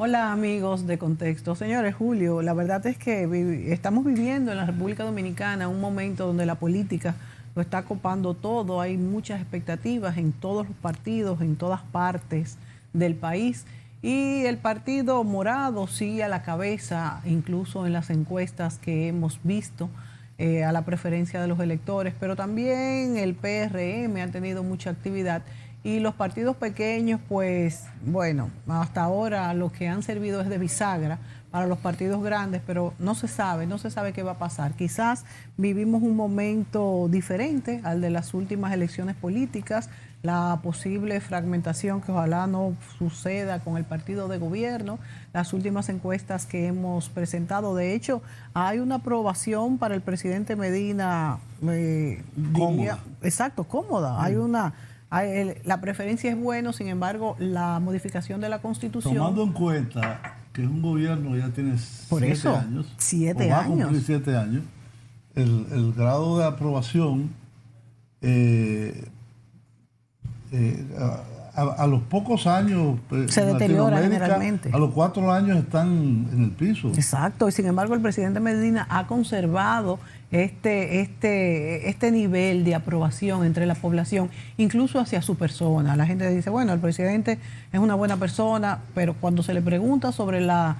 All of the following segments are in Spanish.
Hola amigos de Contexto. Señores, Julio, la verdad es que estamos viviendo en la República Dominicana un momento donde la política lo está copando todo. Hay muchas expectativas en todos los partidos, en todas partes del país. Y el partido morado sigue a la cabeza, incluso en las encuestas que hemos visto, a la preferencia de los electores. Pero también el PRM ha tenido mucha actividad. Y los partidos pequeños, pues, bueno, hasta ahora lo que han servido es de bisagra para los partidos grandes, pero no se sabe qué va a pasar. Quizás vivimos un momento diferente al de las últimas elecciones políticas, la posible fragmentación que ojalá no suceda con el partido de gobierno, las últimas encuestas que hemos presentado. De hecho, hay una aprobación para el presidente Medina, cómoda. Exacto, cómoda. Hay una... La preferencia es bueno, sin embargo, la modificación de la Constitución... Tomando en cuenta que un gobierno ya tiene Por 7 eso, años, 7 o va a años. cumplir 7 años, el grado de aprobación a los pocos años se deteriora generalmente. A los 4 años están en el piso. Exacto, y sin embargo el presidente Medina ha conservado este nivel de aprobación entre la población, incluso hacia su persona. La gente dice, bueno, el presidente es una buena persona, pero cuando se le pregunta sobre la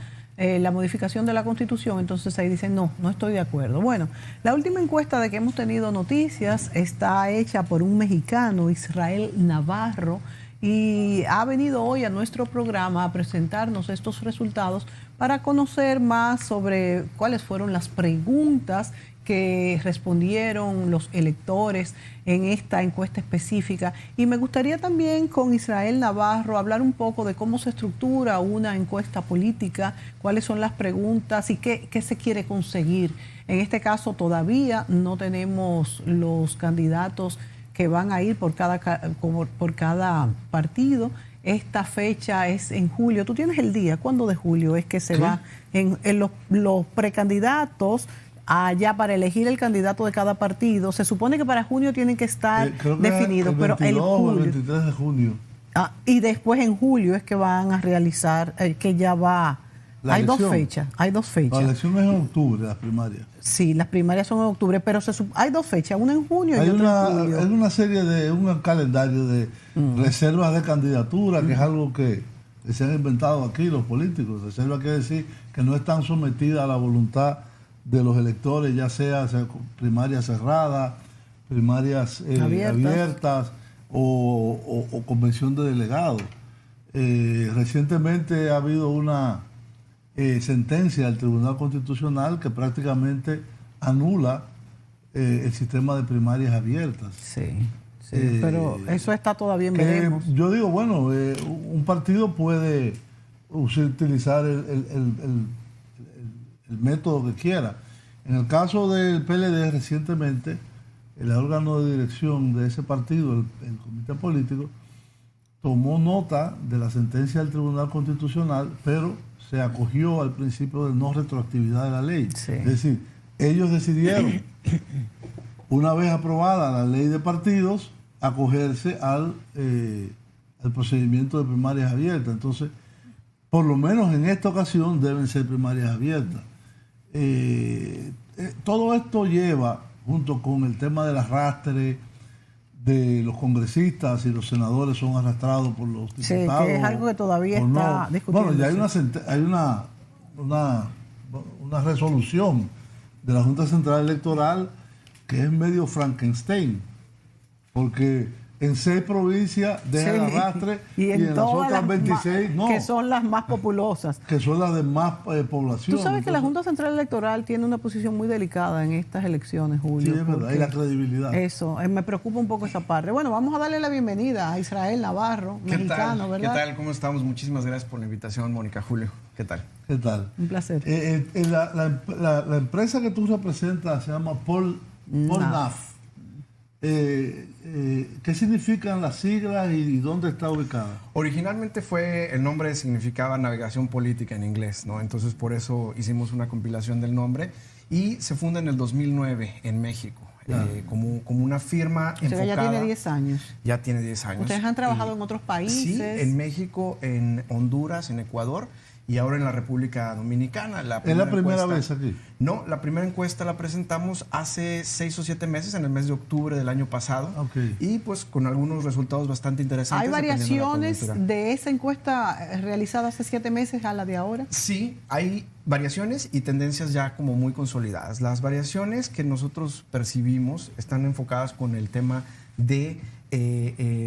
modificación de la Constitución, entonces ahí dicen, no estoy de acuerdo. Bueno, la última encuesta de que hemos tenido noticias está hecha por un mexicano, Israel Navarro, y ha venido hoy a nuestro programa a presentarnos estos resultados para conocer más sobre cuáles fueron las preguntas que respondieron los electores en esta encuesta específica. Y me gustaría también con Israel Navarro hablar un poco de cómo se estructura una encuesta política, cuáles son las preguntas y qué se quiere conseguir. En este caso todavía no tenemos los candidatos que van a ir por cada partido. Esta fecha es en julio. ¿Tú tienes el día? ¿Cuándo de julio es que se va en los precandidatos allá para elegir el candidato de cada partido? Se supone que para junio tienen que estar definidos, pero el julio, el 23 de junio. Y después en julio es que van a realizar, que ya va... Hay dos fechas. La elección es en octubre, las primarias. Sí, las primarias son en octubre, pero hay dos fechas, una en junio y otra en julio. Hay una serie un calendario de reservas de candidatura, que es algo que se han inventado aquí los políticos. Reserva quiere decir que no están sometidas a la voluntad de los electores, ya sea primarias cerradas, primarias abiertas o convención de delegados. Recientemente ha habido una sentencia del Tribunal Constitucional que prácticamente anula el sistema de primarias abiertas. Sí, pero eso está todavía en veremos. Yo digo, bueno, un partido puede utilizar el método que quiera. En el caso del PLD, recientemente, el órgano de dirección de ese partido, el comité político, tomó nota de la sentencia del Tribunal Constitucional, pero se acogió al principio de no retroactividad de la ley. Sí. Es decir, ellos decidieron, una vez aprobada la ley de partidos, acogerse al procedimiento de primarias abiertas. Entonces, por lo menos en esta ocasión deben ser primarias abiertas. Todo esto lleva, junto con el tema del arrastre de los congresistas y los senadores son arrastrados por los diputados. Sí, que es algo que todavía está discutiendo. Bueno, ya hay una resolución de la Junta Central Electoral que es medio Frankenstein, porque en 6 provincias deja el arrastre y en las otras 26 no. Que son las más populosas. Que son las de más población. Tú sabes que la Junta Central Electoral tiene una posición muy delicada en estas elecciones, Julio. Sí, es verdad, y la credibilidad. Eso, me preocupa un poco esa parte. Bueno, vamos a darle la bienvenida a Israel Navarro, mexicano, ¿verdad? ¿Qué tal? ¿Cómo estamos? Muchísimas gracias por la invitación, Mónica, Julio. ¿Qué tal? ¿Qué tal? Un placer. La empresa que tú representas se llama Polnaf. ¿Qué significan las siglas y dónde está ubicada? Originalmente el nombre significaba navegación política en inglés, ¿no? Entonces por eso hicimos una compilación del nombre y se funda en el 2009 en México. Como una firma enfocada. Ya tiene 10 años. Ya tiene 10 años. ¿Ustedes han trabajado en otros países? Sí, en México, en Honduras, en Ecuador y ahora en la República Dominicana. ¿Es la primera vez aquí? No, la primera encuesta la presentamos hace 6 o 7 meses, en el mes de octubre del año pasado, y pues con algunos resultados bastante interesantes. ¿Hay variaciones de esa encuesta realizada hace 7 meses a la de ahora? Sí, hay variaciones y tendencias ya como muy consolidadas. Las variaciones que nosotros percibimos están enfocadas con el tema de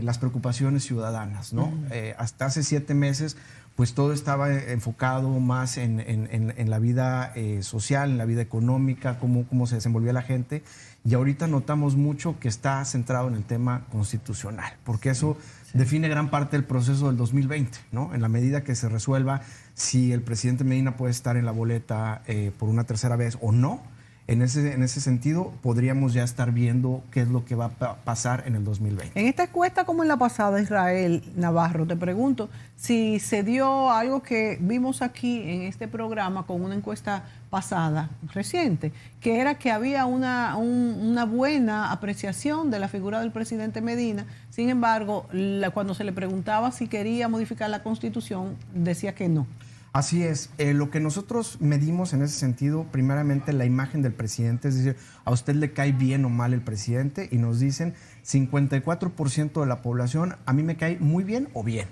las preocupaciones ciudadanas, ¿no? Hasta hace 7 meses pues todo estaba enfocado más en la vida social, en la vida económica, cómo se desenvolvía la gente, y ahorita notamos mucho que está centrado en el tema constitucional, porque eso define gran parte del proceso del 2020, ¿no? En la medida que se resuelva si el presidente Medina puede estar en la boleta por una tercera vez o no. En ese sentido, podríamos ya estar viendo qué es lo que va a pasar en el 2020. En esta encuesta, como en la pasada, Israel Navarro, te pregunto si se dio algo que vimos aquí en este programa con una encuesta pasada, reciente, que era que había una buena apreciación de la figura del presidente Medina. Sin embargo, cuando se le preguntaba si quería modificar la Constitución, decía que no. Así es. Lo que nosotros medimos en ese sentido, primeramente la imagen del presidente, es decir, ¿a usted le cae bien o mal el presidente? Y nos dicen 54% de la población, a mí me cae muy bien o bien,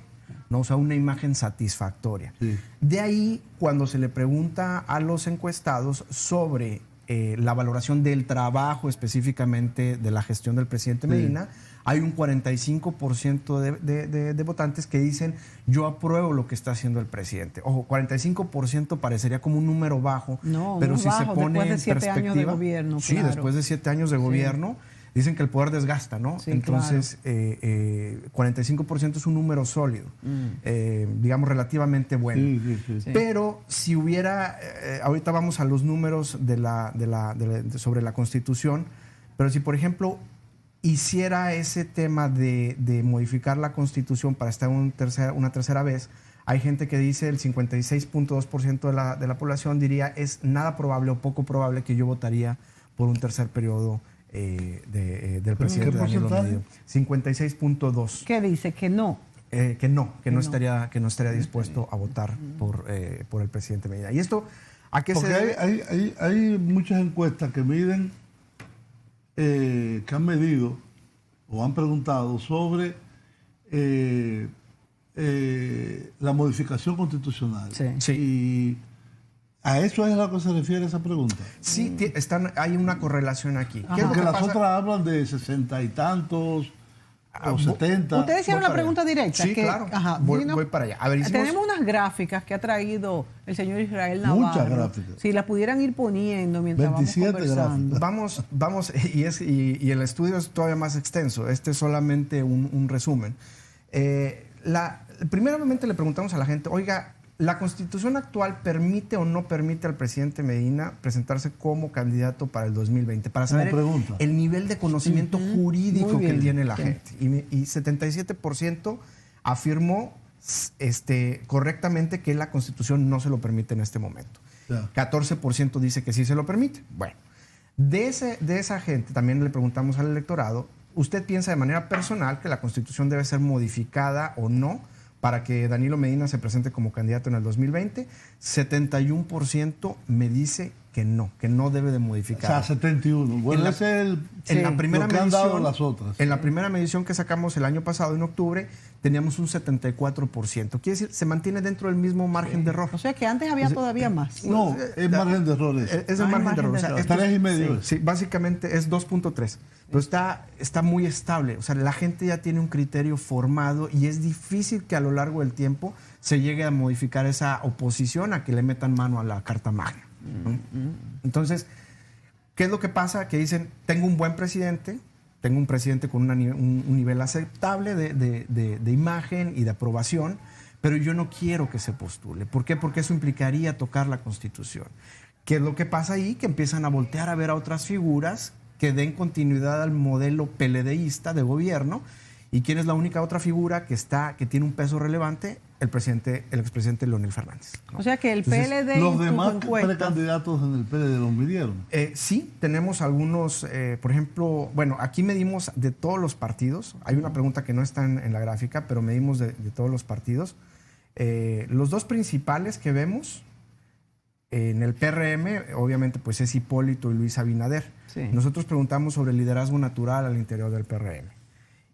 ¿no? O sea, una imagen satisfactoria. Sí. De ahí, cuando se le pregunta a los encuestados sobre la valoración del trabajo específicamente de la gestión del presidente Medina, hay un 45% de votantes que dicen yo apruebo lo que está haciendo el presidente. Ojo, 45% parecería como un número bajo, pero si se pone en perspectiva, años de gobierno, sí, después de 7 años de gobierno, dicen que el poder desgasta, ¿no? Sí, entonces, 45% es un número sólido, digamos relativamente bueno. Sí. Pero si hubiera, ahorita vamos a los números sobre la Constitución, pero si por ejemplo hiciera ese tema de modificar la Constitución para estar una tercera vez, hay gente que dice, el 56.2% de la población diría es nada probable o poco probable que yo votaría por un tercer periodo del presidente Daniel Medina. 56.2. ¿Qué dice? Que no. Que no estaría dispuesto a votar por el presidente Medina. ¿Y esto a qué se debe? Hay muchas encuestas que miden, que han medido o han preguntado sobre la modificación constitucional. Sí. Y ¿a eso es a lo que se refiere esa pregunta? Sí, hay una correlación aquí. Porque las otras hablan de 60 y tantos o 70. Ustedes hicieron la pregunta directa. Sí, claro. Voy para allá. A ver, tenemos unas gráficas que ha traído el señor Israel Navarro. Muchas gráficas. Si las pudieran ir poniendo mientras 27 vamos conversando. Vamos, y el estudio es todavía más extenso. Este es solamente un resumen. Primeramente le preguntamos a la gente, oiga, ¿la Constitución actual permite o no permite al presidente Medina presentarse como candidato para el 2020? Para saber el nivel de conocimiento jurídico que tiene la gente. Y 77% afirmó correctamente que la Constitución no se lo permite en este momento. 14% dice que sí se lo permite. Bueno, de esa gente también le preguntamos al electorado, ¿usted piensa de manera personal que la Constitución debe ser modificada o no para que Danilo Medina se presente como candidato en el 2020? 71% me dice que no debe de modificar. O sea, 71. Bueno, ese es la primera lo que han dado las otras. En la primera medición que sacamos el año pasado, en octubre, teníamos un 74%. Quiere decir, se mantiene dentro del mismo margen de error. O sea, que antes había todavía más. No, es margen de error. Es el margen de error. O sea, 3,5. Sí, básicamente es 2.3. Pero está muy estable. O sea, la gente ya tiene un criterio formado y es difícil que a lo largo del tiempo se llegue a modificar esa oposición a que le metan mano a la Carta Magna, ¿no? Entonces, ¿qué es lo que pasa? Que dicen, tengo un buen presidente, tengo un presidente con un nivel aceptable de imagen y de aprobación, pero yo no quiero que se postule. ¿Por qué? Porque eso implicaría tocar la Constitución. ¿Qué es lo que pasa ahí? Que empiezan a voltear a ver a otras figuras que den continuidad al modelo PLDista de gobierno. ¿Y quién es la única otra figura que tiene un peso relevante? El expresidente Leonel Fernández, ¿no? O sea que el PLD... ¿Los demás precandidatos en el PLD los midieron? Sí, tenemos algunos, por ejemplo, bueno, aquí medimos de todos los partidos. Hay una pregunta que no está en la gráfica, pero medimos de todos los partidos. Los dos principales que vemos en el PRM, obviamente, pues es Hipólito y Luis Abinader. Sí. Nosotros preguntamos sobre el liderazgo natural al interior del PRM.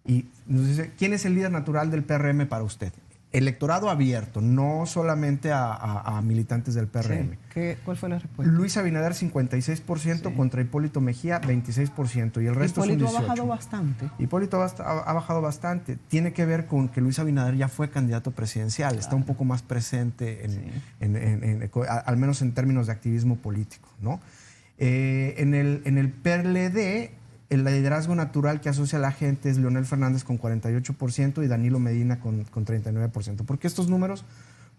Y nos dice, ¿quién es el líder natural del PRM para usted? Electorado abierto, no solamente a militantes del PRM. Sí. ¿Cuál fue la respuesta? Luis Abinader, 56%, contra Hipólito Mejía, 26%. Y el resto son 18%. Hipólito ha bajado bastante. Hipólito ha bajado bastante. Tiene que ver con que Luis Abinader ya fue candidato presidencial. Claro. Está un poco más presente, al menos en términos de activismo político, ¿no? En el PRD, el liderazgo natural que asocia a la gente es Leonel Fernández con 48% y Danilo Medina con 39%. ¿Por qué estos números?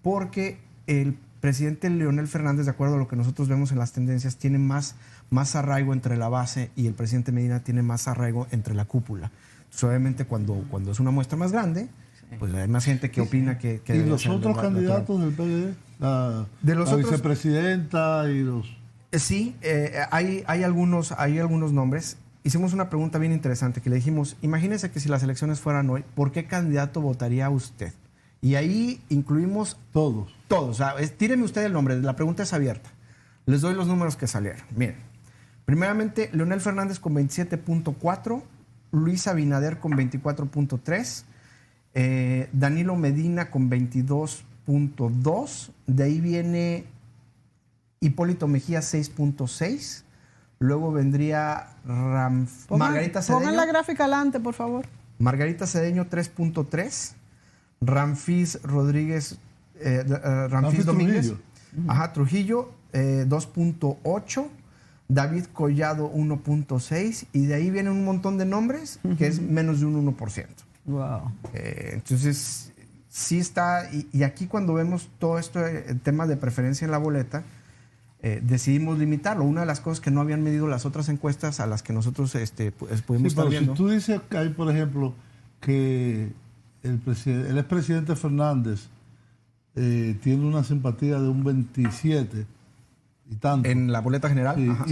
Porque el presidente Leonel Fernández, de acuerdo a lo que nosotros vemos en las tendencias, tiene más arraigo entre la base y el presidente Medina tiene más arraigo entre la cúpula. Entonces, obviamente, cuando es una muestra más grande, pues hay más gente que opina que ¿Y los otros candidatos del PLD? La vicepresidenta y los... Sí, hay algunos nombres. Hicimos una pregunta bien interesante que le dijimos, imagínese que si las elecciones fueran hoy, ¿por qué candidato votaría usted? Y ahí incluimos... Todos. O sea, tíreme usted el nombre, la pregunta es abierta. Les doy los números que salieron. Miren, primeramente, Leonel Fernández con 27.4, Luis Abinader con 24.3, Danilo Medina con 22.2, de ahí viene Hipólito Mejía 6.6, luego vendría Margarita Cedeño. Pongan la gráfica adelante, por favor. Margarita Cedeño 3.3, Ramfis Rodríguez, Ramfis Domínguez, Trujillo 2.8, David Collado 1.6 y de ahí vienen un montón de nombres que es menos de un 1%. Wow. Entonces, sí está, y aquí cuando vemos todo esto, el tema de preferencia en la boleta, decidimos limitarlo. Una de las cosas que no habían medido las otras encuestas a las que nosotros pudimos estar viendo. Si tú dices que hay, por ejemplo, que el expresidente Fernández tiene una simpatía de un 27 y tanto. En la boleta general. Sí, ajá,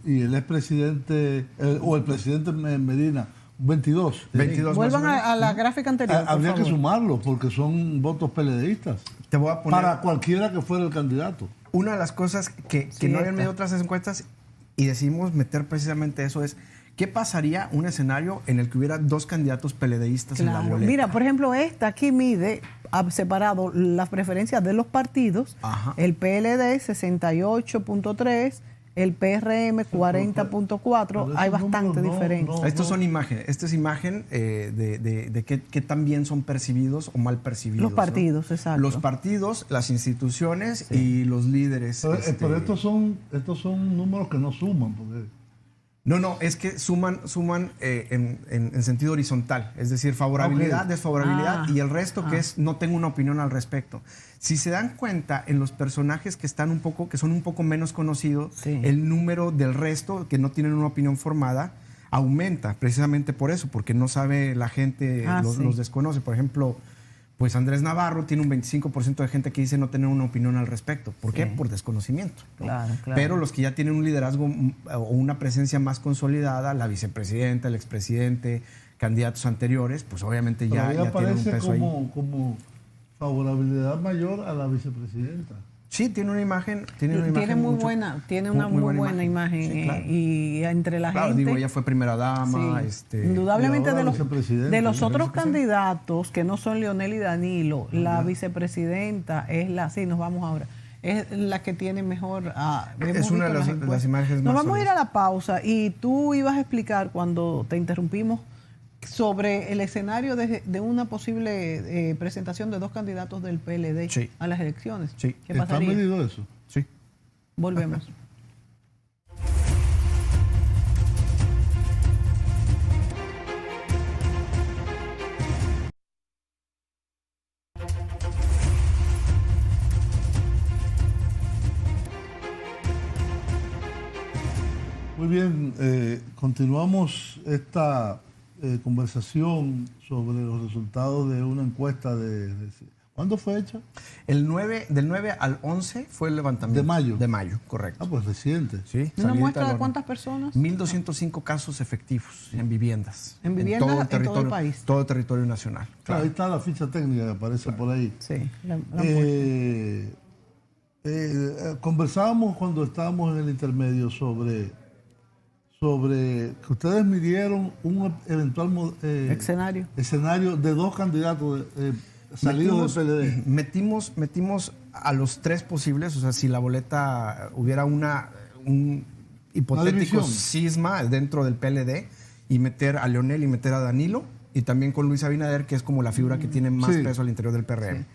y el expresidente, o el presidente Medina, 22. 22 Vuelvan a la gráfica anterior. Habría que sumarlo porque son votos PLDistas. Te voy a poner... Para cualquiera que fuera el candidato. Una de las cosas que no habían medido otras encuestas y decidimos meter precisamente eso es, ¿qué pasaría un escenario en el que hubiera dos candidatos PLDistas en la boleta? Mira, por ejemplo, esta aquí mide separado las preferencias de los partidos. Ajá. El PLD 68.3, el PRM 40.4, hay bastante diferencia. Estos son imágenes. Esta es imagen de qué tan bien son percibidos o mal percibidos. Los partidos, ¿no? Exacto. Los partidos, las instituciones y los líderes. Pero estos son números que no suman. Porque... No, es que suman en sentido horizontal, es decir, favorabilidad, desfavorabilidad y el resto que es no tengo una opinión al respecto. Si se dan cuenta, en los personajes que son un poco menos conocidos, el número del resto que no tienen una opinión formada aumenta precisamente por eso, porque no sabe la gente, los desconoce. Por ejemplo, pues Andrés Navarro tiene un 25% de gente que dice no tener una opinión al respecto. ¿Por qué? Por desconocimiento, ¿no? Claro. Pero los que ya tienen un liderazgo o una presencia más consolidada, la vicepresidenta, el expresidente, candidatos anteriores, pues obviamente ya tienen un peso ahí. Como favorabilidad mayor a la vicepresidenta. Sí, tiene una imagen. Tiene una muy buena imagen. Sí, claro. Y entre la gente. Digo, ella fue primera dama. Indudablemente de los otros candidatos que no son Leonel y Danilo, la vicepresidenta es nos vamos ahora. Es la que tiene mejor. Es una de las imágenes más. Nos vamos a ir a la pausa y tú ibas a explicar cuando te interrumpimos sobre el escenario de una posible presentación de dos candidatos del PLD a las elecciones. Sí. ¿Qué pasaría? ¿Está medido eso? Sí. Volvemos. Muy bien, continuamos esta conversación sobre los resultados de una encuesta ¿Cuándo fue hecha? Del 9 al 11 fue el levantamiento. ¿De mayo? De mayo, correcto. Ah, pues reciente. Sí, ¿Una muestra de cuántas personas? 1.205 casos efectivos en viviendas. ¿En viviendas en todo el país? Todo el territorio nacional. Claro. Ahí está la ficha técnica que aparece por ahí. Sí. Conversábamos cuando estábamos en el intermedio sobre que ustedes midieron un eventual escenario de dos candidatos salidos del PLD. Metimos a los tres posibles, o sea, si la boleta hubiera un hipotético cisma dentro del PLD, y meter a Leonel y meter a Danilo, y también con Luis Abinader, que es como la figura que tiene más peso al interior del PRM. Sí.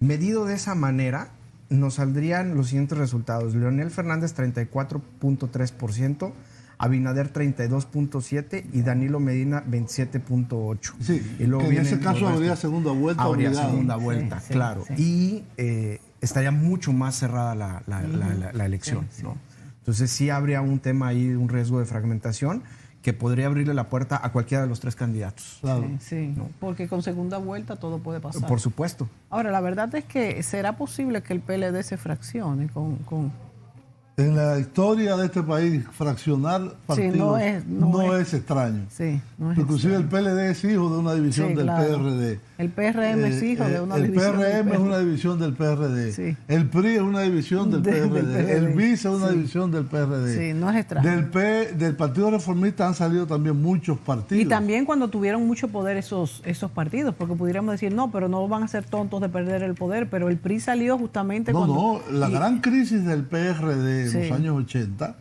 Medido de esa manera, nos saldrían los siguientes resultados. Leonel Fernández, 34.3%, Abinader 32.7% y Danilo Medina 27.8%. Sí, y luego en ese caso habría segunda vuelta. Habría segunda vuelta, sí, claro. Sí. Y estaría mucho más cerrada la elección. Sí, sí. ¿No? Entonces sí habría un tema ahí, un riesgo de fragmentación que podría abrirle la puerta a cualquiera de los tres candidatos. Claro. Sí, ¿no? Porque con segunda vuelta todo puede pasar. Por supuesto. Ahora, la verdad es que será posible que el PLD se fraccione con... En la historia de este país, fraccionar partidos no es extraño. Sí, no es inclusive extraño. El PLD es hijo de una división del PRD. El PRM es hijo de una división del PRD. El PRM es una división del PRD. Sí. El PRI es una división del PRD. El BIS es una división del PRD. Sí, no es extraño. Del Partido Reformista han salido también muchos partidos. Y también cuando tuvieron mucho poder esos partidos, porque pudiéramos decir, no, pero no van a ser tontos de perder el poder, pero el PRI salió justamente cuando... No, la gran crisis del PRD en los años 80,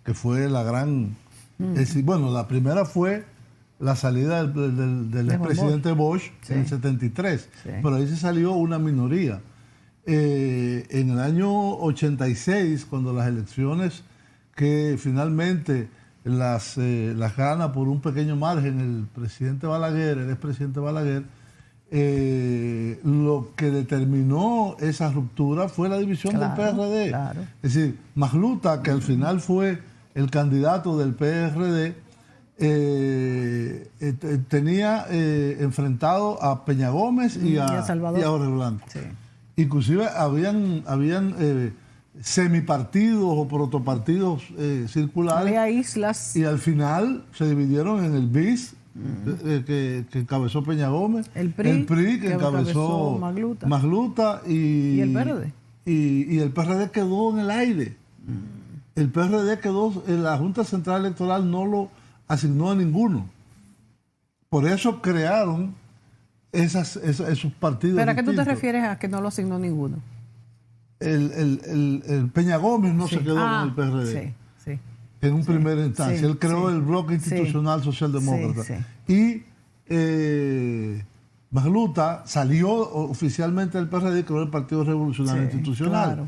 que fue la gran... bueno, la primera fue la salida del expresidente Bosch en el 73, pero ahí se salió una minoría. En el año 86, cuando las elecciones que finalmente las gana por un pequeño margen el expresidente Balaguer, lo que determinó esa ruptura fue la división del PRD. Claro. Es decir, Magluta, que al final fue el candidato del PRD, tenía enfrentado a Peña Gómez y a Jorge Blanco. Sí. Inclusive habían semipartidos o protopartidos circulares. Había islas. Y al final se dividieron en el BIS, que encabezó Peña Gómez, el PRI que encabezó Magluta y el PRD. Y el PRD quedó en el aire. El PRD quedó, la Junta Central Electoral no lo asignó a ninguno. Por eso crearon esos partidos. ¿Pero a qué tú te refieres a que no lo asignó ninguno? El Peña Gómez no se quedó con el PRD. Sí. En un primera instancia. Él creó el Bloque Institucional Socialdemócrata. Y Magluta salió oficialmente del PRD y creó el Partido Revolucionario Institucional. Claro.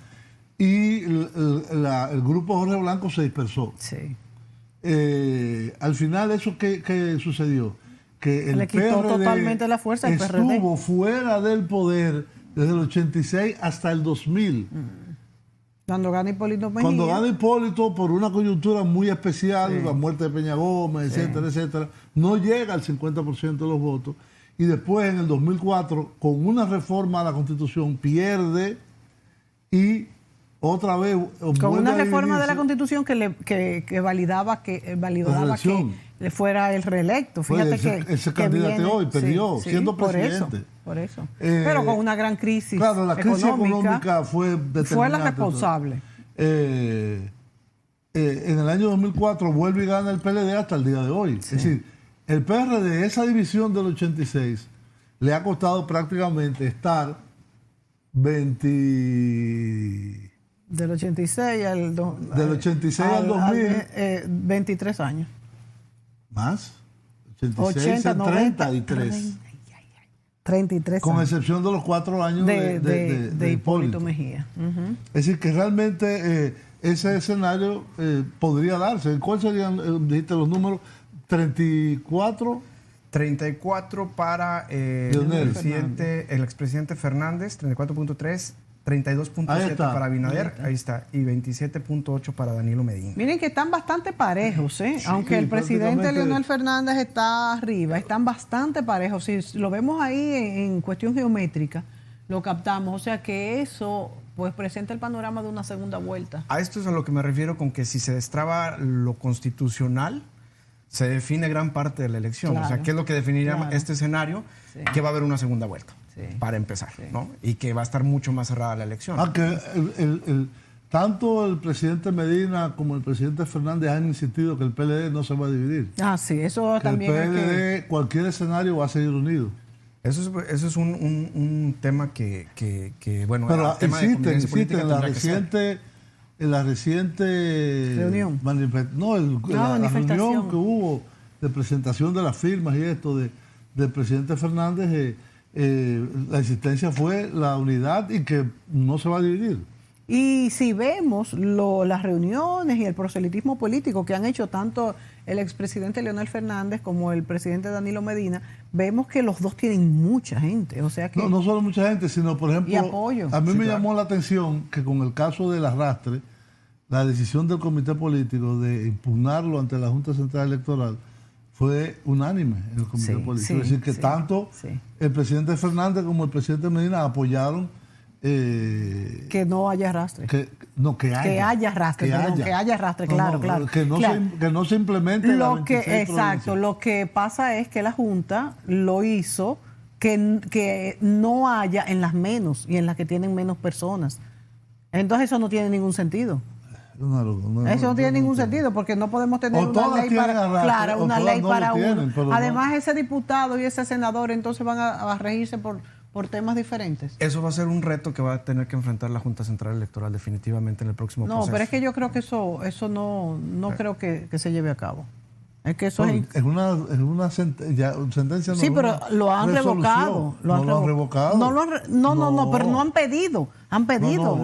Y el grupo Jorge Blanco se dispersó. Sí. Al final, ¿eso qué sucedió? Que el le quitó PRD totalmente la fuerza al PRD. Estuvo fuera del poder desde el 86 hasta el 2000. Cuando gana Hipólito Mejía. Cuando gana Hipólito, por una coyuntura muy especial, la muerte de Peña Gómez, etcétera, etcétera, no llega al 50% de los votos. Y después, en el 2004, con una reforma a la Constitución, pierde y otra vez... Con una reforma de la Constitución que validaba que fuera el reelecto. Fíjate él se candidateó y perdió, siendo presidente. Por eso. Pero con una gran crisis. Claro, la crisis económica fue determinante. Fue la responsable. En el año 2004 vuelve y gana el PLD hasta el día de hoy. Sí. Es decir, el PRD, esa división del 86, le ha costado prácticamente estar 20... Del 86 al... Del 86 al 2000... 23 años. ¿Más? 86 80, 33. 33 con años. Excepción de los 4 años de Hipólito Mejía. Es decir, que realmente ese escenario podría darse. ¿Cuáles serían, dijiste los números? 34 para el expresidente Fernández, 34.3, 32.7 para Abinader, ahí está, y 27.8 para Danilo Medina. Miren que están bastante parejos, aunque el presidente Leonel Fernández está arriba, están bastante parejos. Si lo vemos ahí en cuestión geométrica, lo captamos. O sea que eso pues presenta el panorama de una segunda vuelta. A esto es a lo que me refiero con que si se destraba lo constitucional, se define gran parte de la elección. Claro, o sea, ¿qué es lo que definiría este escenario? Sí. Que va a haber una segunda vuelta, para empezar, ¿no? Y que va a estar mucho más cerrada la elección. Aunque tanto el presidente Medina como el presidente Fernández han insistido que el PLD no se va a dividir. Ah, sí, eso Que también el PLD, cualquier escenario, va a seguir unido. Eso es un tema que bueno, pero el tema de convivencia política en la reciente reunión. La reunión que hubo de presentación de las firmas y esto del presidente Fernández, la insistencia fue la unidad y que no se va a dividir. Y si vemos las reuniones y el proselitismo político que han hecho tanto el expresidente Leonel Fernández como el presidente Danilo Medina, vemos que los dos tienen mucha gente. O sea que no solo mucha gente, sino, por ejemplo, y apoyo. A mí me llamó la atención que con el caso del arrastre, la decisión del comité político de impugnarlo ante la Junta Central Electoral fue unánime en el comité político. Es decir, que tanto el presidente Fernández como el presidente Medina apoyaron que no haya arrastre. Que haya arrastre, claro. Que no se implemente exacto, lo que pasa es que la Junta lo hizo que no haya en las menos y en las que tienen menos personas. Entonces eso no tiene ningún sentido. Eso no tiene ningún sentido porque no podemos tener una ley para una ley para uno. Además ese diputado y ese senador entonces van a regirse por temas diferentes. Eso va a ser un reto que va a tener que enfrentar la Junta Central Electoral definitivamente en el próximo proceso. No, pero es que yo creo que eso no creo que se lleve a cabo. Es que eso es una sentencia. Sí, pero lo han revocado. Lo han revocado. No, pero no han pedido. Han pedido.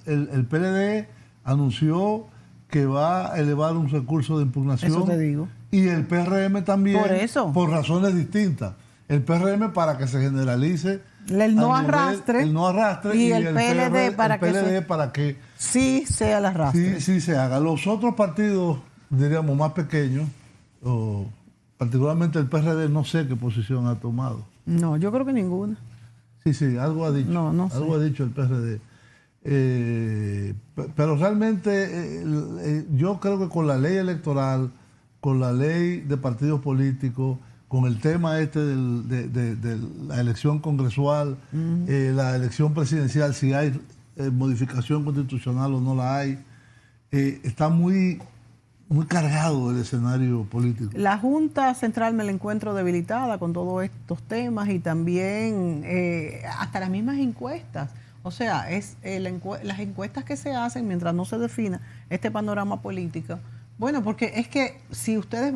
El PLD anunció que va a elevar un recurso de impugnación. Eso te digo. Y el PRM también. Por eso. Por razones distintas. El PRM para que se generalice el no arrastre y el PLD para que sí sea el arrastre. Sí se haga. Los otros partidos, diríamos, más pequeños, particularmente el PRD, no sé qué posición ha tomado. No, yo creo que ninguna. Sí, algo ha dicho. No sé. Algo ha dicho el PRD. Pero realmente yo creo que con la ley electoral, con la ley de partidos políticos, con el tema de la elección congresual, la elección presidencial, si hay modificación constitucional o no la hay, está muy cargado el escenario político. La Junta Central me la encuentro debilitada con todos estos temas y también hasta las mismas encuestas. O sea, las encuestas que se hacen mientras no se defina este panorama político. Bueno, porque es que si ustedes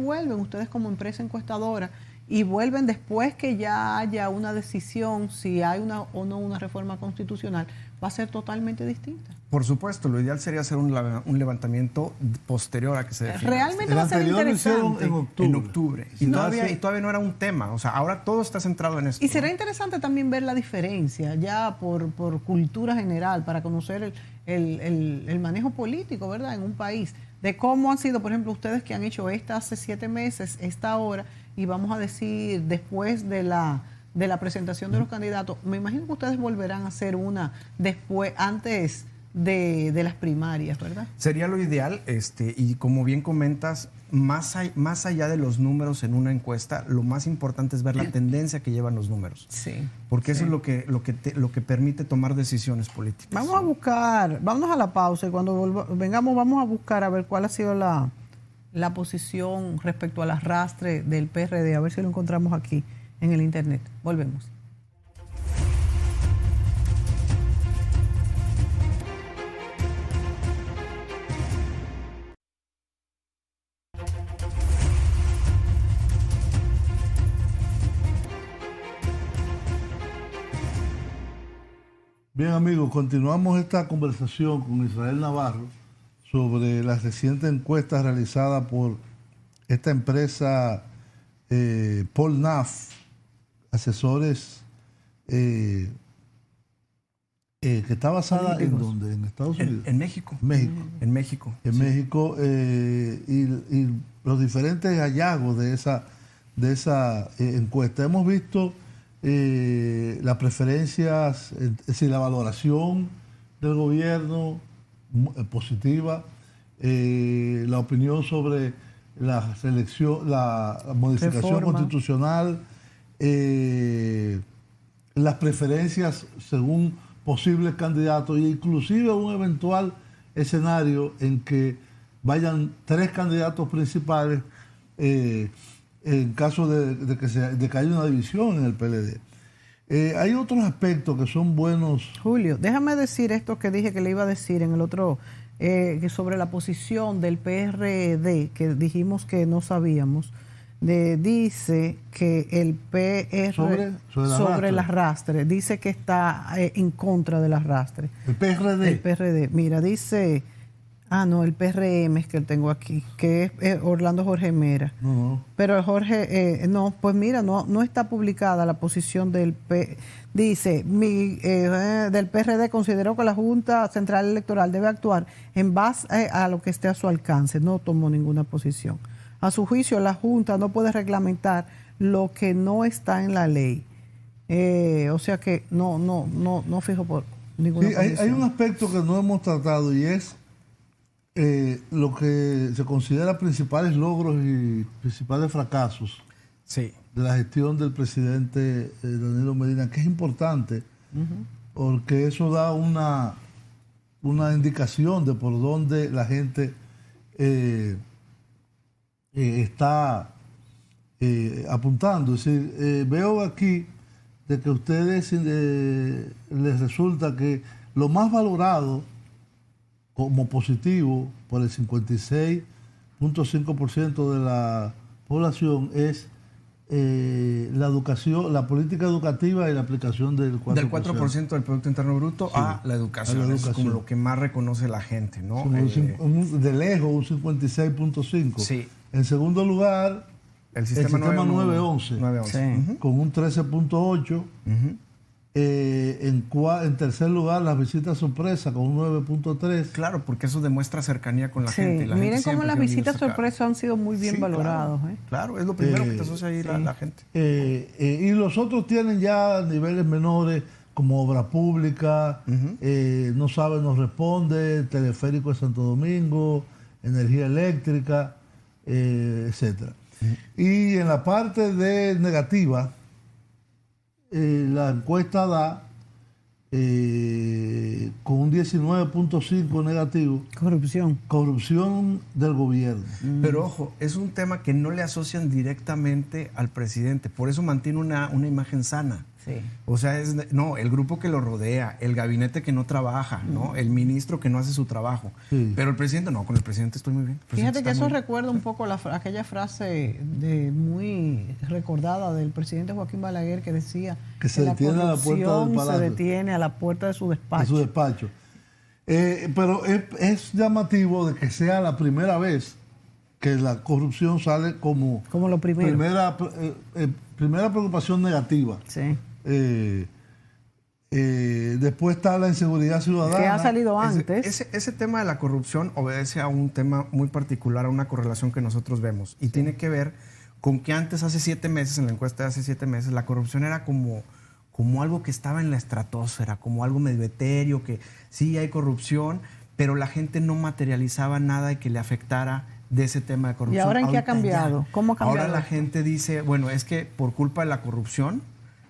como empresa encuestadora, y vuelven después que ya haya una decisión, si hay o no una reforma constitucional, va a ser totalmente distinta. Por supuesto, lo ideal sería hacer un levantamiento posterior a que se defina. Realmente va a ser interesante. En octubre. Y todavía no era un tema. O sea, ahora todo está centrado en esto. Y será interesante también ver la diferencia, ya por cultura general, para conocer el manejo político, ¿verdad?, en un país. De cómo han sido, por ejemplo, ustedes que han hecho hace 7 meses, esta ahora, y vamos a decir, después de la presentación de los candidatos, me imagino que ustedes volverán a hacer una antes de las primarias, ¿verdad? Sería lo ideal, y como bien comentas, más allá de los números en una encuesta, lo más importante es ver la tendencia que llevan los números. Sí. Porque eso es lo que permite tomar decisiones políticas. Vámonos a la pausa y cuando vengamos vamos a buscar a ver cuál ha sido la posición respecto al arrastre del PRD, a ver si lo encontramos aquí en el internet. Volvemos. Bien, amigos, continuamos esta conversación con Israel Navarro sobre las recientes encuestas realizadas por esta empresa Polnaf, asesores, que está basada en ¿dónde? ¿En Estados Unidos? En México. En México. En México, y los diferentes hallazgos de esa encuesta. Hemos visto las preferencias, es decir, la valoración del gobierno positiva, la opinión sobre la selección, la modificación Reforma constitucional, las preferencias según posibles candidatos, e inclusive un eventual escenario en que vayan 3 candidatos principales en caso de que haya una división en el PLD. Hay otros aspectos que son buenos. Julio, déjame decir esto que dije que le iba a decir en el otro, que sobre la posición del PRD, que dijimos que no sabíamos. Dice que el PR sobre el arrastre, dice que está en contra del arrastre. El PRD. El PRD, mira, dice, el PRM es que tengo aquí, que es Orlando Jorge Mera. No. Pero Jorge, pues mira, no está publicada la posición del dice, del PRD consideró que la Junta Central Electoral debe actuar en base a lo que esté a su alcance. No tomó ninguna posición. A su juicio, la Junta no puede reglamentar lo que no está en la ley. O sea que no fijo por ninguna posición. Hay un aspecto que no hemos tratado y es lo que se considera principales logros y principales fracasos de la gestión del presidente Danilo Medina, que es importante porque eso da una indicación de por dónde la gente está apuntando. Es decir, veo aquí de que a ustedes les resulta que lo más valorado como positivo por el 56.5% de la población es la educación, la política educativa y la aplicación del 4%. Del 4% del Producto Interno Bruto a la educación. Es como lo que más reconoce la gente, ¿no? De lejos, un 56.5%. Sí. En segundo lugar, el sistema 911, con un 13.8%. En tercer lugar, las visitas sorpresa con un 9.3%. Claro, porque eso demuestra cercanía con la gente. Miren cómo las visitas sorpresa han sido muy bien valorados. Claro, es lo primero que te asocia ahí la gente. Y los otros tienen ya niveles menores, como obra pública, no sabe, no responde, teleférico de Santo Domingo, energía eléctrica, etcétera. Y en la parte de negativa, la encuesta da con un 19.5 negativo. Corrupción del gobierno. Pero ojo, es un tema que no le asocian directamente al presidente, por eso mantiene una imagen sana. Sí. O sea, el grupo que lo rodea, el gabinete que no trabaja, ¿no? El ministro que no hace su trabajo. Sí. Pero el presidente no, con el presidente estoy muy bien. Fíjate que eso recuerda un poco aquella frase muy recordada del presidente Joaquín Balaguer que decía que se detiene a la puerta del palacio. Se detiene a la puerta de su despacho. De su despacho. Pero es llamativo de que sea la primera vez que la corrupción sale como lo primero. Primera preocupación negativa. Sí. Después está la inseguridad ciudadana. Que ha salido antes. Ese tema de la corrupción obedece a un tema muy particular, a una correlación que nosotros vemos. Y tiene que ver con que antes, hace 7 meses, en la encuesta de hace 7 meses, la corrupción era como algo que estaba en la estratosfera, como algo medio etéreo, que sí hay corrupción, pero la gente no materializaba nada y que le afectara de ese tema de corrupción. ¿Y ahora en qué ha cambiado? ¿Cómo ha cambiado? Ahora la gente dice, bueno, es que por culpa de la corrupción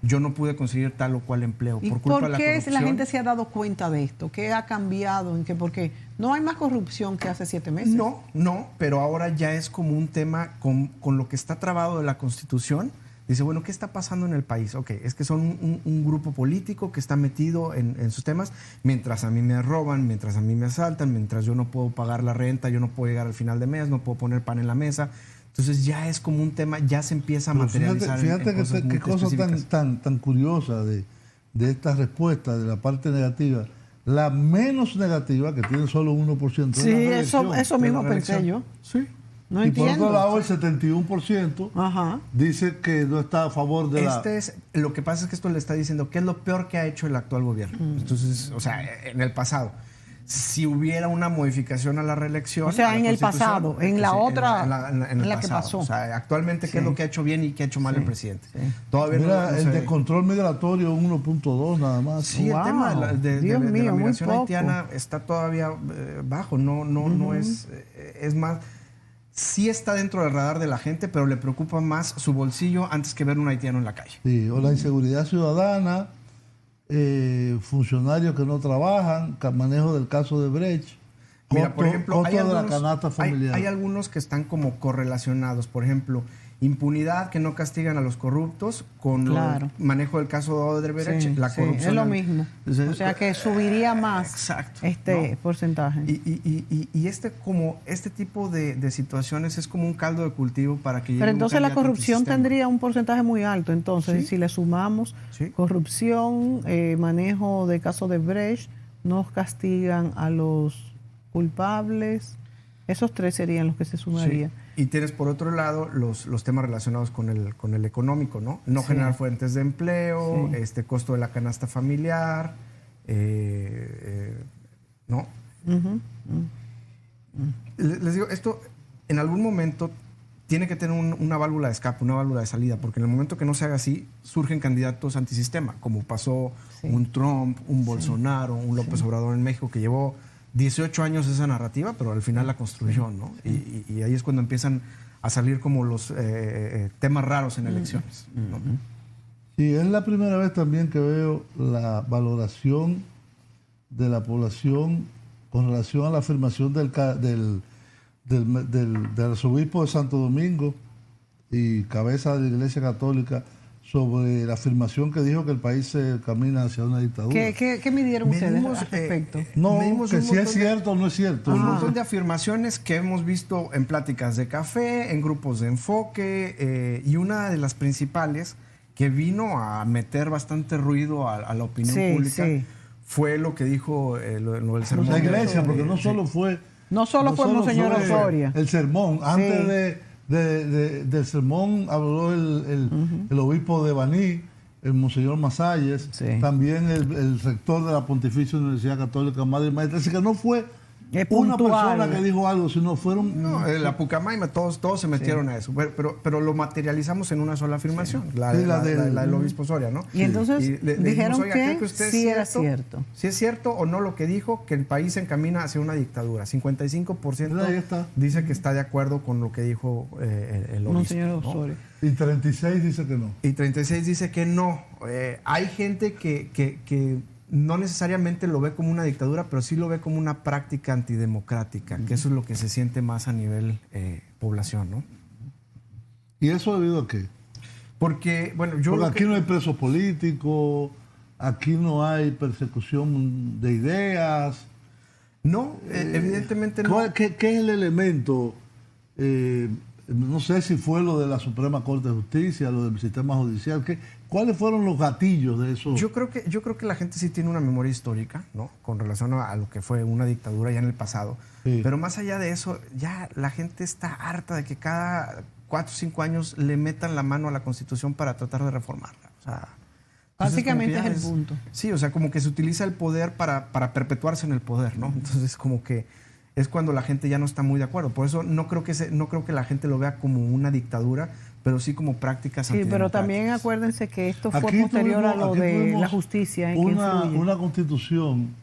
yo no pude conseguir tal o cual empleo. ¿Y por qué la gente se ha dado cuenta de esto? ¿Qué ha cambiado? Porque no hay más corrupción que hace 7 meses. No, pero ahora ya es como un tema con lo que está trabado de la Constitución. Dice, bueno, ¿qué está pasando en el país? Ok, es que son un grupo político que está metido en sus temas, mientras a mí me roban, mientras a mí me asaltan, mientras yo no puedo pagar la renta, yo no puedo llegar al final de mes, no puedo poner pan en la mesa. Entonces ya es como un tema, ya se empieza a materializar. Fíjate qué cosa tan curiosa de esta respuesta de la parte negativa. La menos negativa, que tiene solo 1%. Sí, eso mismo pensé yo. Sí. No y entiendo. por otro lado, el 71% dice que no está a favor de lo que pasa es que esto le está diciendo qué es lo peor que ha hecho el actual gobierno. Entonces, o sea, en el pasado. si hubiera una modificación a la reelección. O sea, a la en el Constitución, pasado, en la sí, otra, en el la que pasado. pasó. O sea, actualmente, ¿qué es lo que ha hecho bien y qué ha hecho mal el presidente? Sí. Todavía Mira, no el se de ve. control migratorio 1.2 nada más. Sí, Wow, el tema de Dios la mío, muy migración poco. haitiana está todavía bajo, no es más, sí está dentro del radar de la gente, pero le preocupa más su bolsillo antes que ver un haitiano en la calle. Sí, o la inseguridad ciudadana, funcionarios que no trabajan, manejo del caso de Brecht, Mira, por ejemplo, costo hay de la algunos, canasta familiar. hay algunos que están como correlacionados. Por ejemplo, impunidad, que no castigan a los corruptos, con Claro. el manejo del caso de Odebrecht, Sí, la sí, corrupción. es lo mismo. O sea que subiría más Exacto, este ¿no? porcentaje. Y este tipo de situaciones es como un caldo de cultivo para que llegue Pero un entonces la candidato corrupción antisistema. tendría un porcentaje muy alto. Entonces, Sí. si le sumamos Sí. corrupción, manejo de caso de Brecht, nos castigan a los culpables. Esos tres serían los que se sumarían. Sí. Y tienes por otro lado los temas relacionados con el económico, ¿no? No Sí. generar fuentes de empleo, Sí. Costo de la canasta familiar, ¿no? Ujú. Les digo, esto en algún momento tiene que tener una válvula de escape, una válvula de salida, porque en el momento que no se haga así, surgen candidatos antisistema, como pasó Sí. un Trump, un Bolsonaro, un López Obrador en México, que llevó 18 años esa narrativa, pero al final la construyó, ¿no? Y ahí es cuando empiezan a salir como los temas raros en elecciones, ¿no? Sí, es la primera vez también que veo la valoración de la población con relación a la afirmación del arzobispo de Santo Domingo y cabeza de la Iglesia Católica sobre la afirmación que dijo que el país se camina hacia una dictadura. ¿Qué midieron ustedes Medimos, al respecto? No, medimos que un si es montón de- cierto o no es cierto. Un No montón sé. de afirmaciones que hemos visto en pláticas de café, en grupos de enfoque, y una de las principales que vino a meter bastante ruido a la opinión Sí, pública sí. fue lo que dijo lo del sermón. La de- iglesia, porque no sí. solo fue... No solo fue Monseñor fue Osoria. el sermón. Antes Sí. del sermón habló el obispo de Baní, el Monseñor Masalles, Sí. también el rector de la Pontificia Universidad Católica Madre y Maestra. Así que no fue Es una puntual. persona que dijo algo, sino fueron... No, la Pucamaima, todos se metieron a eso, pero lo materializamos en una sola afirmación, la Sí, la del- del obispo Soria, ¿no? Y entonces le dijeron dijimos, "Oiga, ¿cree que usted sí es era cierto. Si es cierto o no lo que dijo, que el país se encamina hacia una dictadura. 55% Ahí está. dice que está de acuerdo con lo que dijo el obispo. Monseñor ¿no? Osoria. Y 36 dice que no. Y 36 dice que no. Hay gente que no necesariamente lo ve como una dictadura, pero sí lo ve como una práctica antidemocrática, que eso es lo que se siente más a nivel población, ¿no? ¿Y eso debido a qué? Porque, bueno, Porque aquí no hay presos políticos, aquí no hay persecución de ideas. No, evidentemente no. ¿Qué es el elemento? No sé si fue lo de la Suprema Corte de Justicia, lo del sistema judicial. ¿Cuáles fueron los gatillos de eso? Yo creo que la gente sí tiene una memoria histórica, ¿no? Con relación a lo que fue una dictadura ya en el pasado. Sí. Pero más allá de eso, ya la gente está harta de que cada 4 o 5 años le metan la mano a la Constitución para tratar de reformarla. O sea, entonces, Básicamente como que es ya el punto. Sí, o sea, como que se utiliza el poder para perpetuarse en el poder, ¿no? Entonces, como que es cuando la gente ya no está muy de acuerdo. Por eso no creo que la gente lo vea como una dictadura, pero sí como prácticas Sí, pero también antidemocráticas. acuérdense que esto fue Aquí posterior a lo aquí de tuvimos la justicia. que una influye. constitución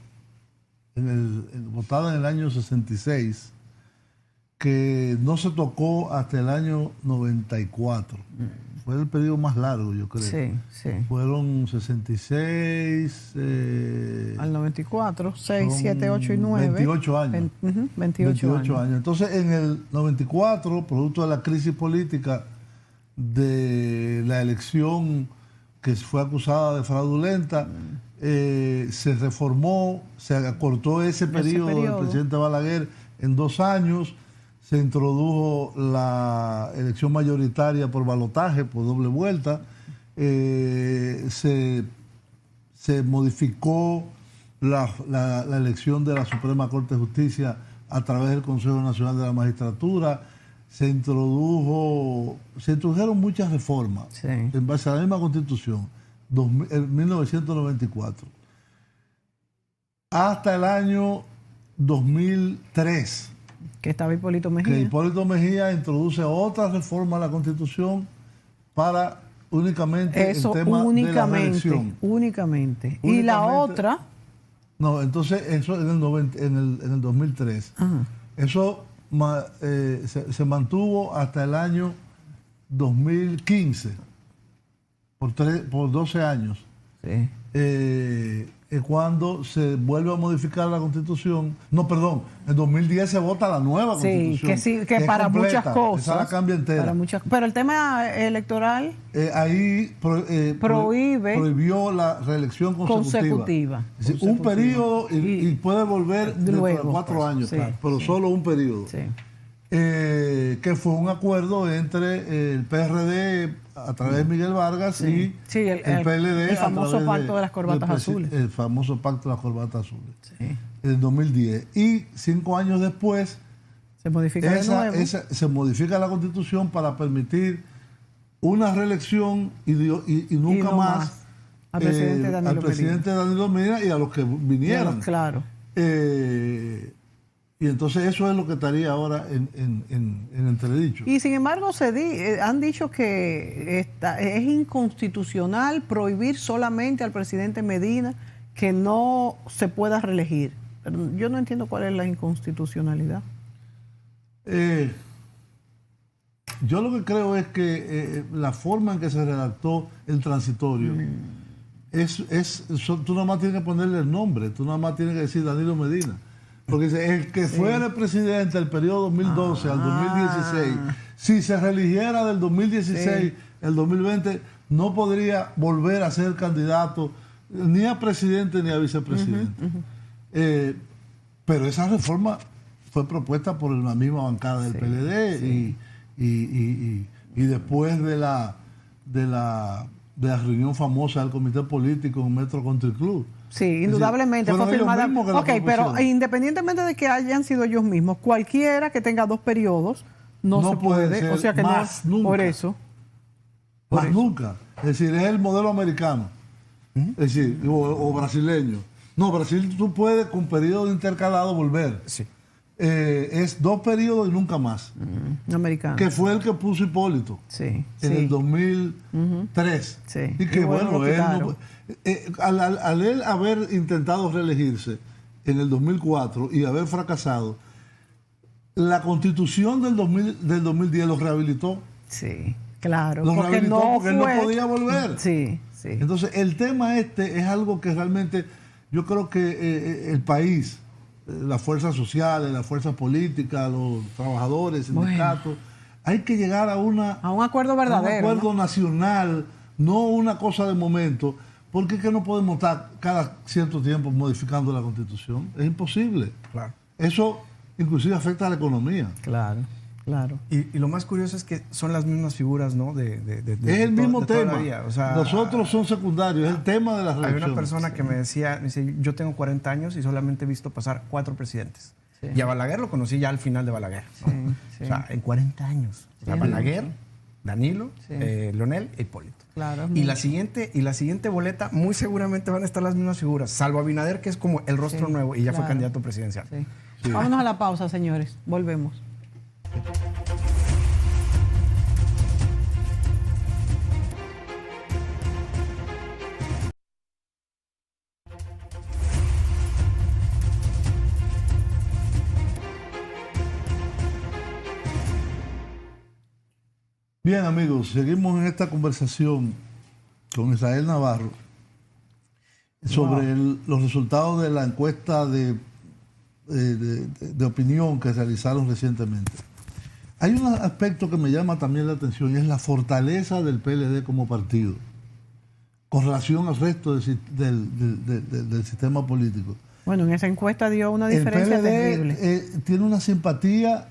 votada en el año 66 que no se tocó hasta el año 94. Fue el periodo más largo, yo creo. Sí, sí. Fueron 66... Al 94, 6, son 7, 8 y 9. 28 años. 28 años. Entonces, en el 94, producto de la crisis política de la elección que fue acusada de fraudulenta, se reformó, se acortó ese periodo del presidente Balaguer en 2 años, se introdujo la elección mayoritaria por balotaje, por doble vuelta, se modificó la elección de la Suprema Corte de Justicia a través del Consejo Nacional de la Magistratura, se introdujeron muchas reformas Sí. en base a la misma Constitución, en 1994. Hasta el año 2003. Que estaba Hipólito Mejía. Que Hipólito Mejía introduce otra reforma a la Constitución para únicamente Eso, el tema de la reelección. Únicamente. Y la otra... No, entonces eso en el 2003. Ajá. Eso se mantuvo hasta el año 2015, por 12 años. Sí. Cuando se vuelve a modificar la Constitución. No, perdón, en 2010 se vota la nueva Constitución. Que para completa, muchas cosas. esa la cambia entera. Pero el tema electoral ahí prohibió la reelección consecutiva. Es decir, un periodo y puede volver dentro de 4 años, sí, pero sí. solo un periodo. Sí. Que fue un acuerdo entre el PRD a través de Miguel Vargas y el PLD. El famoso pacto de las corbatas azules. El famoso pacto de las corbatas azules. Sí. En 2010. Y 5 años después se modifica de nuevo. Se modifica la Constitución para permitir una reelección y nunca no más al presidente Danilo Medina y a los que vinieran. Claro. Y entonces eso es lo que estaría ahora en entredicho. Y sin embargo han dicho que es inconstitucional prohibir solamente al presidente Medina que no se pueda reelegir. Pero yo no entiendo cuál es la inconstitucionalidad. Yo lo que creo es que la forma en que se redactó el transitorio tú nada más tienes que ponerle el nombre, tú nada más tienes que decir Danilo Medina. Porque dice, el que fuera presidente del periodo 2012 al 2016, si se reeligiera del 2016 al 2020, no podría volver a ser candidato ni a presidente ni a vicepresidente. Pero esa reforma fue propuesta por la misma bancada del PLD y después de la reunión famosa del comité político en Metro Country Club. Sí, indudablemente fue firmada. Ok, pero independientemente de que hayan sido ellos mismos, cualquiera que tenga 2 periodos no se puede. O sea que más no, nunca. Por eso. Nunca. Es decir, es el modelo americano. Es decir, o brasileño. No, Brasil tú puedes con periodo intercalado volver. Sí. Es 2 periodos y nunca más. Americano. Que fue el que puso Hipólito. Sí. En el 2003. Sí. Y que bueno, él al él haber intentado reelegirse en el 2004 y haber fracasado, la Constitución del 2010 lo rehabilitó. Sí, claro. Lo rehabilitó porque él no podía volver. Sí. Entonces, el tema es algo que realmente yo creo que el país, las fuerzas sociales, las fuerzas políticas, los trabajadores, sindicatos, hay que llegar a un acuerdo verdadero. Un acuerdo nacional, no una cosa de momento, porque es que no podemos estar cada cierto tiempo modificando la Constitución. Es imposible. Claro. Eso inclusive afecta a la economía. Claro. Y lo más curioso es que son las mismas figuras, ¿no? Es el mismo tema. O sea, los otros son secundarios, es el tema de la reelección. Hay una persona que me dice, yo tengo 40 años y solamente he visto pasar 4 presidentes. Sí. Y a Balaguer lo conocí ya al final de Balaguer, ¿no? O sea, en 40 años. O sea, Balaguer, Danilo, Leonel e Hipólito. Claro. Y la siguiente boleta, muy seguramente van a estar las mismas figuras, salvo Abinader, que es como el rostro nuevo y ya fue candidato presidencial. Sí. Vámonos a la pausa, señores. Volvemos. Bien, amigos, seguimos en esta conversación con Israel Navarro sobre los resultados de la encuesta de opinión que realizaron recientemente. Hay un aspecto que me llama también la atención y es la fortaleza del PLD como partido con relación al resto del sistema político. Bueno, en esa encuesta dio una diferencia terrible. El PLD tiene una simpatía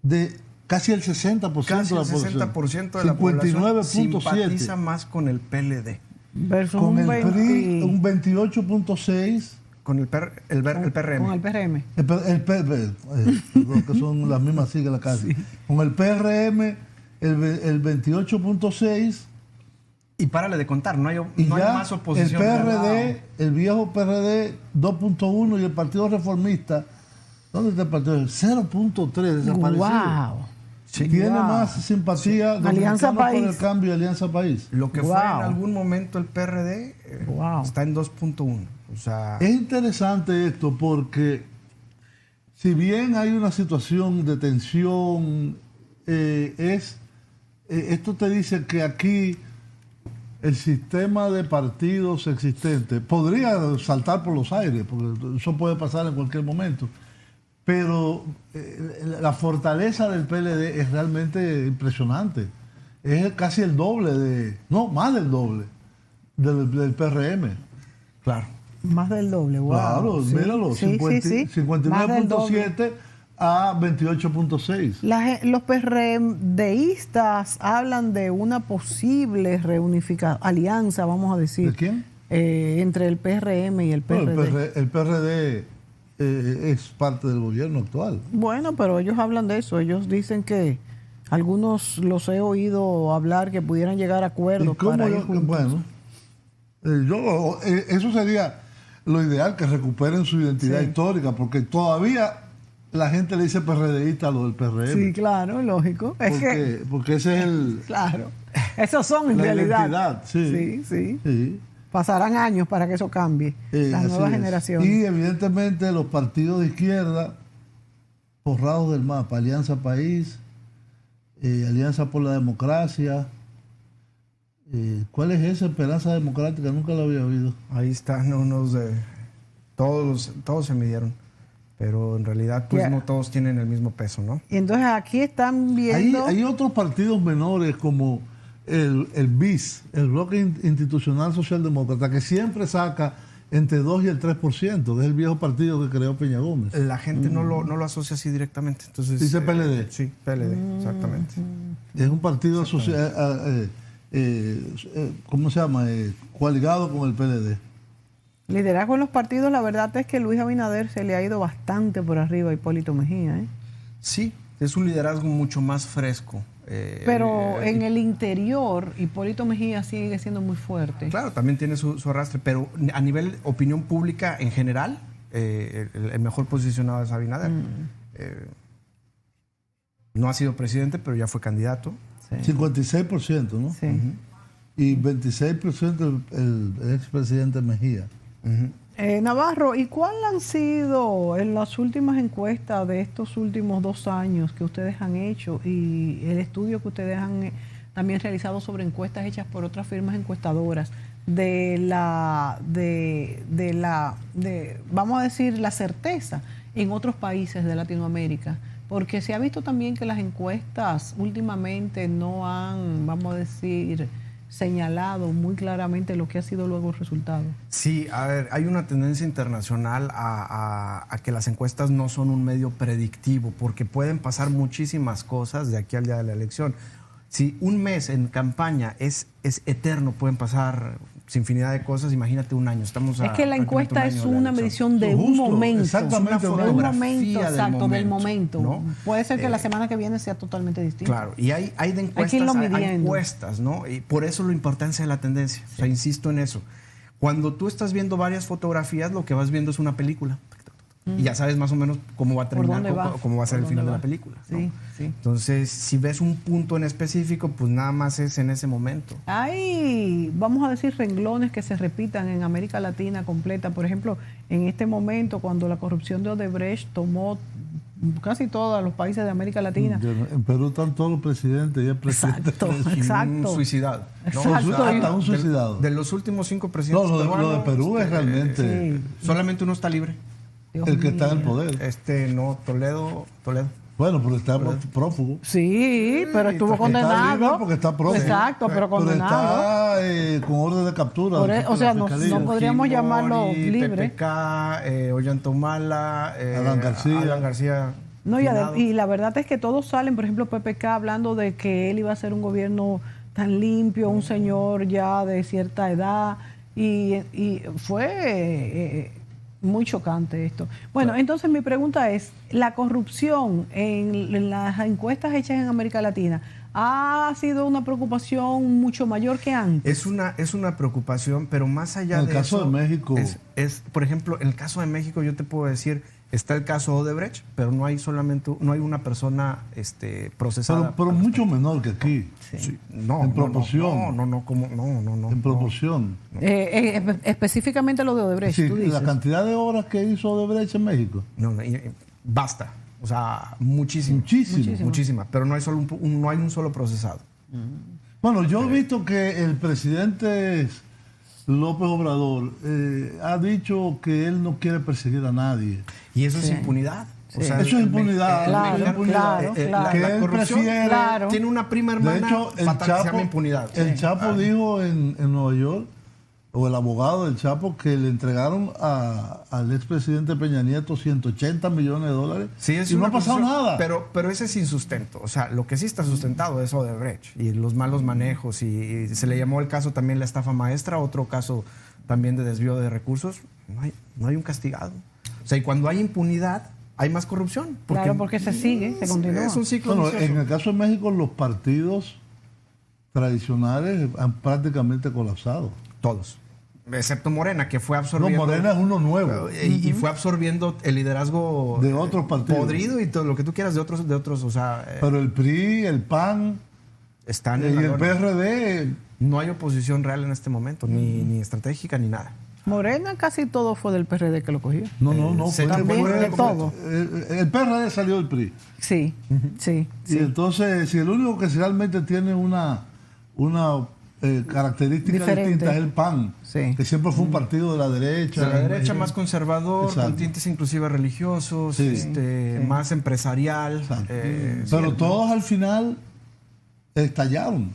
de casi el 60%, casi el 60% de la población simpatiza más con el PLD. Versus con el PRI, un 28.6%. Con el PRM. Con el PRM. Perdón, que son las mismas siglas casi. Sí. Con el PRM, el 28.6%. Y párale de contar, no hay más oposición. El PRD, el viejo PRD, 2.1%, y el Partido Reformista, ¿Dónde está el partido? 0.3 desaparecido. ¡Wow! Sí. Tiene más simpatía Alianza Dominicano País. por el Cambio y Alianza País. Lo que fue Wow. en algún momento el PRD está en 2.1. O sea, Es interesante esto porque si bien hay una situación de tensión, esto te dice que aquí el sistema de partidos existente podría saltar por los aires, porque eso puede pasar en cualquier momento, pero la fortaleza del PLD es realmente impresionante. Es casi el doble más del doble del PRM. claro. Más del doble, wow. Claro, Sí, míralo, sí, sí, sí. Más del doble. 59.7 a 28.6. Los PRDistas hablan de una posible alianza, vamos a decir. ¿De quién? Entre el PRM y el Bueno, PRD. el PRD es parte del gobierno actual. Bueno, pero ellos hablan de eso. Ellos dicen que algunos los he oído hablar que pudieran llegar a acuerdos ¿Y cómo para ir yo- juntos. bueno, eso sería lo ideal, que recuperen su identidad Sí. histórica, porque todavía la gente le dice PRDista a lo del PRM. Sí, claro, lógico. Es que, porque ese es el... claro, esos son en la realidad. identidad, sí. Sí. Sí. Pasarán años para que eso cambie. Las Así nuevas es. generaciones. Y evidentemente los partidos de izquierda borrados del mapa. Alianza País, Alianza por la Democracia. ¿Cuál es esa Esperanza Democrática? Nunca la había oído. Ahí están unos de... Todos se midieron. Pero en realidad, pues Ya. no todos tienen el mismo peso, ¿no? Y entonces aquí están viendo... Hay otros partidos menores como el BIS, el Bloque Institucional Socialdemócrata, que siempre saca entre 2 y el 3%, que es el viejo partido que creó Peña Gómez. La gente no lo asocia así directamente. Entonces, Dice PLD. Sí, PLD, exactamente. Es un partido ¿cómo se llama? Coaligado con el PLD. Liderazgo en los partidos, la verdad es que Luis Abinader se le ha ido bastante por arriba a Hipólito Mejía, ¿eh? Sí, es un liderazgo mucho más fresco. Pero en el interior, Hipólito Mejía sigue siendo muy fuerte. Claro, también tiene su arrastre, pero a nivel opinión pública en general, el mejor posicionado es Abinader. No ha sido presidente, pero ya fue candidato. Sí. 56%, ¿no? Sí. Y 26% el expresidente Mejía. Navarro, ¿y cuáles han sido en las últimas encuestas de estos últimos 2 años que ustedes han hecho y el estudio que ustedes han también realizado sobre encuestas hechas por otras firmas encuestadoras vamos a decir, la certeza en otros países de Latinoamérica? Porque se ha visto también que las encuestas últimamente no han, vamos a decir, señalado muy claramente lo que ha sido luego el resultado. Sí, a ver, hay una tendencia internacional a que las encuestas no son un medio predictivo, porque pueden pasar muchísimas cosas de aquí al día de la elección. Si un mes en campaña es eterno, pueden pasar infinidad de cosas, imagínate un año. Estamos Es que la encuesta es una medición de Justo, un momento. exactamente, de una un fotografía momento, del momento. ¿no? Puede ser que la semana que viene sea totalmente distinto. Claro, y hay de encuestas, que irlo hay midiendo. encuestas, ¿no? Y por eso la importancia de la tendencia. O sea, insisto en eso. Cuando tú estás viendo varias fotografías, lo que vas viendo es una película. Y ya sabes más o menos cómo va a terminar, cómo va a ser el final de la película, ¿no? Sí, sí. Entonces, si ves un punto en específico, pues nada más es en ese momento. Hay, vamos a decir, renglones que se repitan en América Latina completa. Por ejemplo, en este momento, cuando la corrupción de Odebrecht tomó casi todos los países de América Latina. En Perú están todos los presidentes y el presidente. Exacto. Un suicidado, ¿no? Exacto. O sea, Hasta un suicidado. De los últimos 5 presidentes No, lo peruanos, de Perú es realmente solamente uno está libre. Dios el que está en el mío. poder. No, Toledo. Bueno, pero está prófugo. Sí, pero estuvo Está libre condenado. porque está prófugo. Exacto, pero Pero condenado. está con orden de captura. O sea, no Fiscalía. podríamos llamarlo Fujimori, libre. PPK, Ollantumala, Alan García. No, condenado. y la verdad es que todos salen, por ejemplo, PPK hablando de que él iba a hacer un gobierno tan limpio, un señor ya de cierta edad, y fue muy chocante esto. Bueno, Claro. entonces mi pregunta es, ¿la corrupción en las encuestas hechas en América Latina ha sido una preocupación mucho mayor que antes? Es una preocación, pero más allá de eso... En el caso de México... Por ejemplo, en el caso de México yo te puedo decir, Está el caso Odebrecht, pero no hay una persona procesada. Pero mucho menor que aquí. Sí. No, en proporción. No. En proporción. Específicamente lo de Odebrecht, Sí, tú dices. la cantidad de horas que hizo Odebrecht en México. No, basta. O sea, muchísimo. Muchísima. Pero no hay un solo procesado. Bueno, yo he visto que el presidente López Obrador ha dicho que él no quiere perseguir a nadie. Y eso es impunidad. Sí. O sea, Eso es impunidad. Claro. Que La él corrupción prefiere. tiene una prima hermana De hecho, fatal que se llama impunidad. El Chapo dijo en Nueva York, o el abogado del Chapo, que le entregaron al expresidente Peña Nieto 180 millones de dólares y no ha pasado nada. Pero ese es sin sustento. O sea, lo que sí está sustentado es Odebrecht y los malos manejos. Y se le llamó el caso también la estafa maestra, otro caso también de desvío de recursos. No hay un castigado. O sea, y cuando hay impunidad, hay más corrupción. Porque se sigue, se continúa. Es un ciclo Bueno, vicioso. en el caso de México, los partidos tradicionales han prácticamente colapsado. Todos. Excepto Morena, que fue No, absorbiendo. Morena es uno nuevo. Y fue absorbiendo el liderazgo De otros partidos. podrido y todo lo que tú quieras de otros, o sea, Pero el PRI, el PAN están y en la el gloria. PRD. No hay oposición real en este momento, ni estratégica ni nada. Morena casi todo fue del PRD que lo cogió. No. También de todo. El PRD salió del PRI. Sí. Y entonces, si el único que realmente tiene una característica Diferente. distinta es el PAN, Sí. que siempre fue un partido de la derecha. De la derecha más conservador, Exacto. con tintes inclusive religiosos, Sí. más empresarial. Exacto. sí, Pero todos al final estallaron.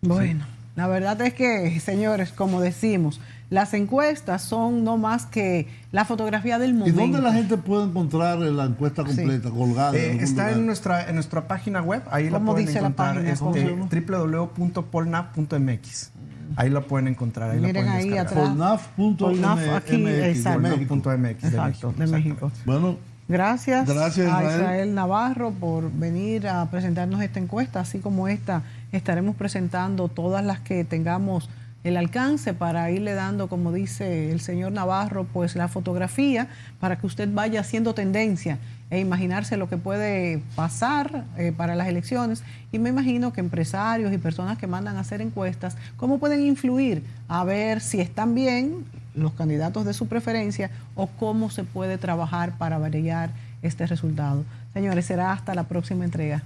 Bueno, la verdad es que, señores, como decimos, las encuestas son no más que la fotografía del ¿Y momento. dónde la gente puede encontrar la encuesta completa, colgada? en algún Está lugar? en nuestra página web, ahí la ¿Cómo pueden dice la encontrar, página? ¿Cómo se llama? www.polnaf.mx. Ahí la pueden encontrar, ahí Miren la pueden ahí descargar. atrás. Polnaf.mx, aquí, de exacto. México. Polnaf.mx de Exacto, México. de México. Bueno, Gracias a Israel. Israel Navarro por venir a presentarnos esta encuesta, así como esta estaremos presentando todas las que tengamos el alcance para irle dando, como dice el señor Navarro, pues la fotografía para que usted vaya haciendo tendencia e imaginarse lo que puede pasar para las elecciones. Y me imagino que empresarios y personas que mandan a hacer encuestas, ¿cómo pueden influir a ver si están bien los candidatos de su preferencia o cómo se puede trabajar para variar este resultado? Señores, será hasta la próxima entrega.